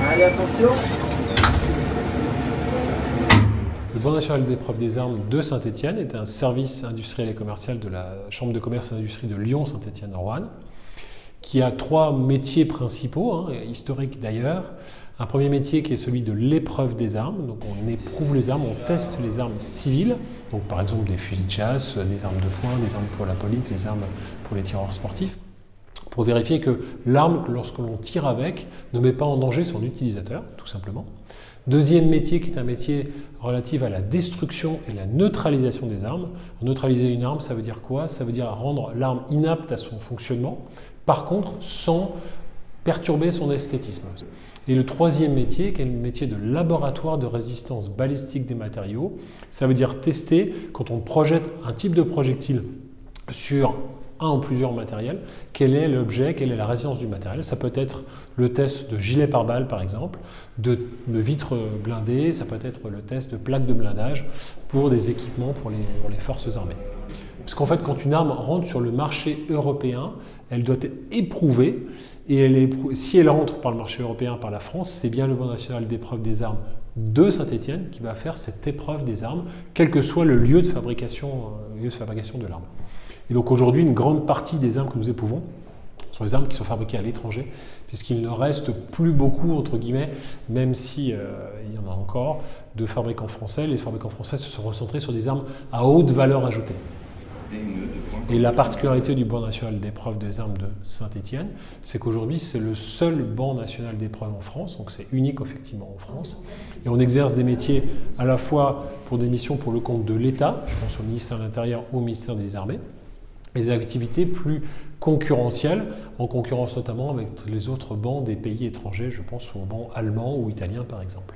Allez, attention! Le Banc national d'épreuve des armes de Saint-Étienne est un service industriel et commercial de la Chambre de commerce et d'industrie de Lyon-Saint-Étienne-Roanne, qui a 3 métiers principaux, historiques d'ailleurs. Un premier métier qui est celui de l'épreuve des armes, donc on éprouve les armes, on teste les armes civiles, donc par exemple des fusils de chasse, des armes de poing, des armes pour la police, des armes pour les tireurs sportifs, pour vérifier que l'arme, lorsque l'on tire avec, ne met pas en danger son utilisateur, tout simplement. Deuxième métier qui est un métier relatif à la destruction et la neutralisation des armes. Neutraliser une arme, ça veut dire quoi? Ça veut dire rendre l'arme inapte à son fonctionnement, par contre sans perturber son esthétisme. Et le troisième métier, qui est le métier de laboratoire de résistance balistique des matériaux, ça veut dire tester, quand on projette un type de projectile sur un ou plusieurs matériels, quel est l'objet, quelle est la résistance du matériel. Ça peut être le test de gilet pare-balles par exemple, de vitres blindées, ça peut être le test de plaques de blindage pour des équipements pour les forces armées. Parce qu'en fait, quand une arme rentre sur le marché européen, elle doit être éprouvée, et si elle rentre par le marché européen, par la France, c'est bien le Banc national d'épreuve des armes de Saint-Étienne qui va faire cette épreuve des armes, quel que soit le lieu de fabrication de l'arme. Et donc aujourd'hui, une grande partie des armes que nous éprouvons sont des armes qui sont fabriquées à l'étranger, puisqu'il ne reste plus beaucoup, entre guillemets, même si il y en a encore, de fabricants français. Les fabricants français se sont recentrés sur des armes à haute valeur ajoutée. Et la particularité du Banc national d'épreuve des armes de Saint-Étienne, c'est qu'aujourd'hui, c'est le seul banc national d'épreuve en France, donc c'est unique effectivement en France. Et on exerce des métiers à la fois pour des missions pour le compte de l'État, je pense au ministère de l'Intérieur ou au ministère des Armées, mais des activités plus concurrentielles, en concurrence notamment avec les autres bancs des pays étrangers, je pense aux bancs allemands ou italiens par exemple.